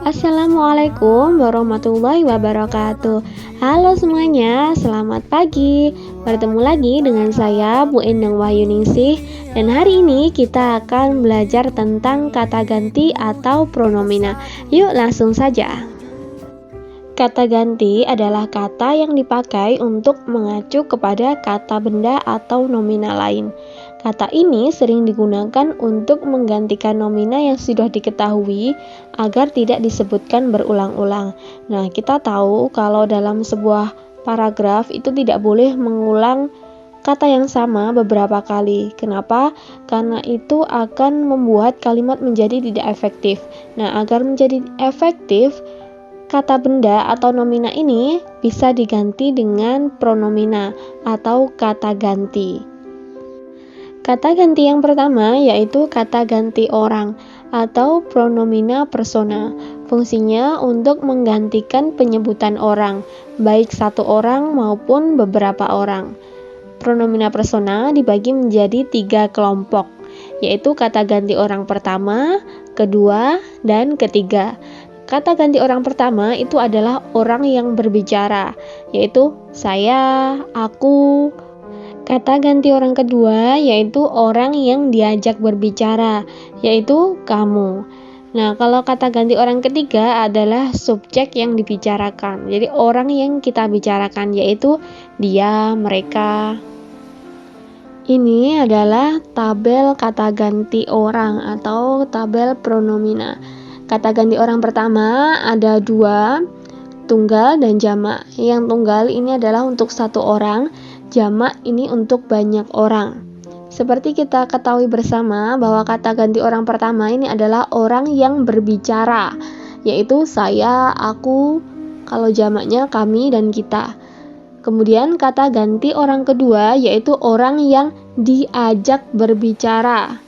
Assalamualaikum warahmatullahi wabarakatuh. Halo semuanya, selamat pagi. Bertemu lagi dengan saya Bu Endang Wahyuningsih. Dan hari ini kita akan belajar tentang kata ganti atau pronomina. Yuk langsung saja. Kata ganti adalah kata yang dipakai untuk mengacu kepada kata benda atau nomina lain. Kata ini sering digunakan untuk menggantikan nomina yang sudah diketahui agar tidak disebutkan berulang-ulang. Nah, kita tahu kalau dalam sebuah paragraf itu tidak boleh mengulang kata yang sama beberapa kali. Kenapa? Karena itu akan membuat kalimat menjadi tidak efektif. Nah, agar menjadi efektif, kata benda atau nomina ini bisa diganti dengan pronomina atau kata ganti. Kata ganti yang pertama yaitu kata ganti orang atau pronomina persona. Fungsinya untuk menggantikan penyebutan orang, baik satu orang maupun beberapa orang. Pronomina persona dibagi menjadi 3 kelompok, yaitu kata ganti orang pertama, kedua, dan ketiga. Kata ganti orang pertama itu adalah orang yang berbicara, yaitu saya, aku. Kata ganti orang kedua yaitu orang yang diajak berbicara, yaitu kamu. Nah, kalau kata ganti orang ketiga adalah subjek yang dibicarakan. Jadi orang yang kita bicarakan yaitu dia, mereka. Ini adalah tabel kata ganti orang atau tabel pronomina. Kata ganti orang pertama ada 2, tunggal dan jamak. Yang tunggal ini adalah untuk satu orang, jamak ini untuk banyak orang. Seperti kita ketahui bersama bahwa kata ganti orang pertama ini adalah orang yang berbicara, yaitu saya, aku, kalau jamaknya kami dan kita. Kemudian kata ganti orang kedua yaitu orang yang diajak berbicara.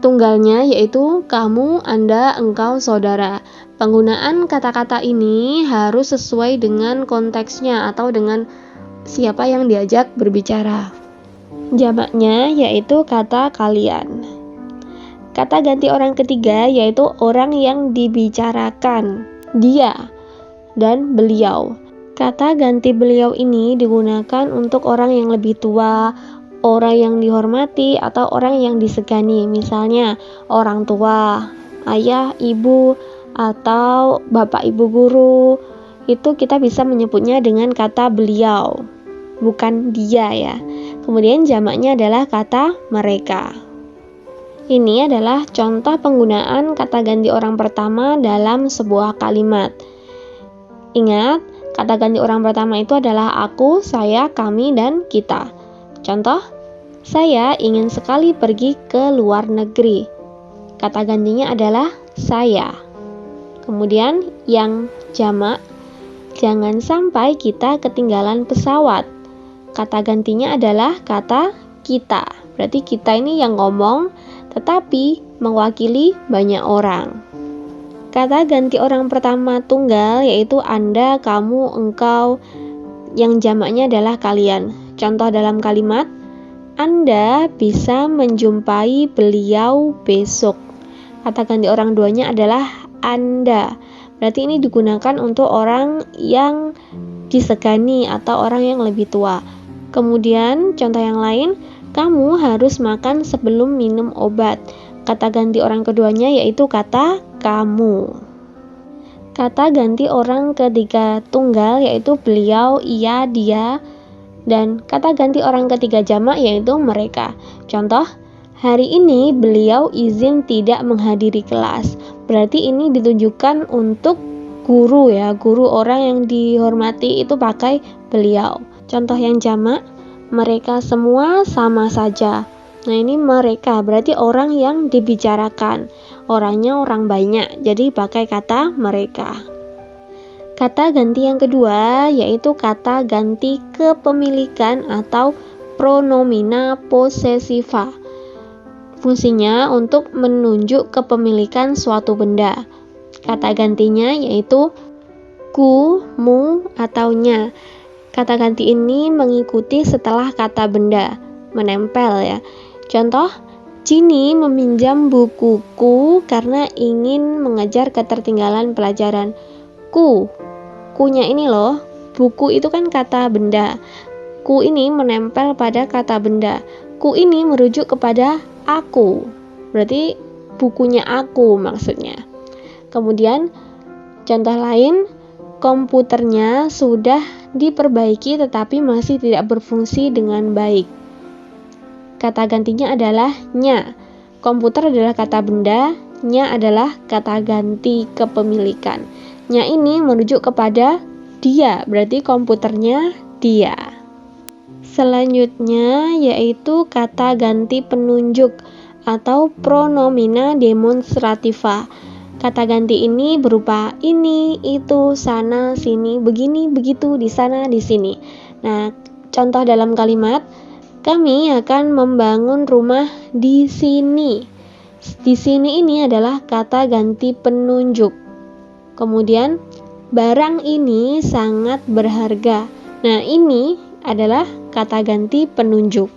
Tunggalnya yaitu kamu, Anda, engkau, saudara. Penggunaan kata-kata ini harus sesuai dengan konteksnya atau dengan siapa yang diajak berbicara. Jamaknya yaitu kata kalian. Kata ganti orang ketiga yaitu orang yang dibicarakan, dia dan beliau. Kata ganti beliau ini digunakan untuk orang yang lebih tua, orang yang dihormati, atau orang yang disegani. Misalnya orang tua, ayah, ibu, atau bapak ibu guru. Itu kita bisa menyebutnya dengan kata beliau, bukan dia ya. Kemudian jamaknya adalah kata mereka. Ini adalah contoh penggunaan kata ganti orang pertama dalam sebuah kalimat. Ingat, kata ganti orang pertama itu adalah aku, saya, kami, dan kita. Contoh, saya ingin sekali pergi ke luar negeri. Kata gantinya adalah saya. Kemudian yang jamak, jangan sampai kita ketinggalan pesawat. Kata gantinya adalah kata kita. Berarti kita ini yang ngomong, tetapi mewakili banyak orang. Kata ganti orang pertama tunggal yaitu Anda, kamu, engkau, yang jamaknya adalah kalian. Contoh dalam kalimat, Anda bisa menjumpai beliau besok. Kata ganti orang duanya adalah Anda. Berarti ini digunakan untuk orang yang disegani atau orang yang lebih tua. Kemudian contoh yang lain, kamu harus makan sebelum minum obat. Kata ganti orang keduanya yaitu kata kamu. Kata ganti orang ketiga tunggal yaitu beliau, ia, dia. Dan kata ganti orang ketiga jamak yaitu mereka. Contoh, hari ini beliau izin tidak menghadiri kelas. Berarti ini ditujukan untuk guru ya, guru orang yang dihormati itu pakai beliau. Contoh yang jamak, mereka semua sama saja. Nah, ini mereka berarti orang yang dibicarakan. Orangnya orang banyak, jadi pakai kata mereka. Kata ganti yang kedua yaitu kata ganti kepemilikan atau pronomina possessiva. Fungsinya untuk menunjuk kepemilikan suatu benda. Kata gantinya yaitu ku, mu, atau nya. Kata ganti ini mengikuti setelah kata benda, menempel ya. Contoh, Cini meminjam bukuku karena ingin mengejar ketertinggalan pelajaran. Kunya ini loh, buku itu kan kata benda. Ku ini menempel pada kata benda. Ku ini merujuk kepada aku. Berarti bukunya aku maksudnya. Kemudian contoh lain, komputernya sudah diperbaiki tetapi masih tidak berfungsi dengan baik. Kata gantinya adalah nya. Komputer adalah kata benda, nya adalah kata ganti kepemilikan. Nya ini merujuk kepada dia, berarti komputernya dia. Selanjutnya yaitu kata ganti penunjuk atau pronomina demonstrativa. Kata ganti ini berupa ini, itu, sana, sini, begini, begitu, di sana, di sini. Nah, contoh dalam kalimat, kami akan membangun rumah di sini. Di sini ini adalah kata ganti penunjuk. Kemudian, barang ini sangat berharga. Nah, ini adalah kata ganti penunjuk.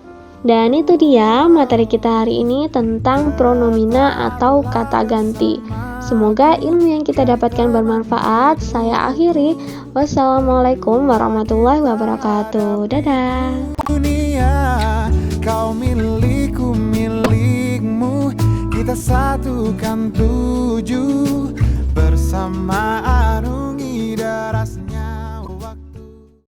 Dan itu dia materi kita hari ini tentang pronomina atau kata ganti. Semoga ilmu yang kita dapatkan bermanfaat. Saya akhiri. Wassalamualaikum warahmatullahi wabarakatuh. Dadah. Dunia, kau milikku, milikmu. Kita satukan tujuh bersama anugerah.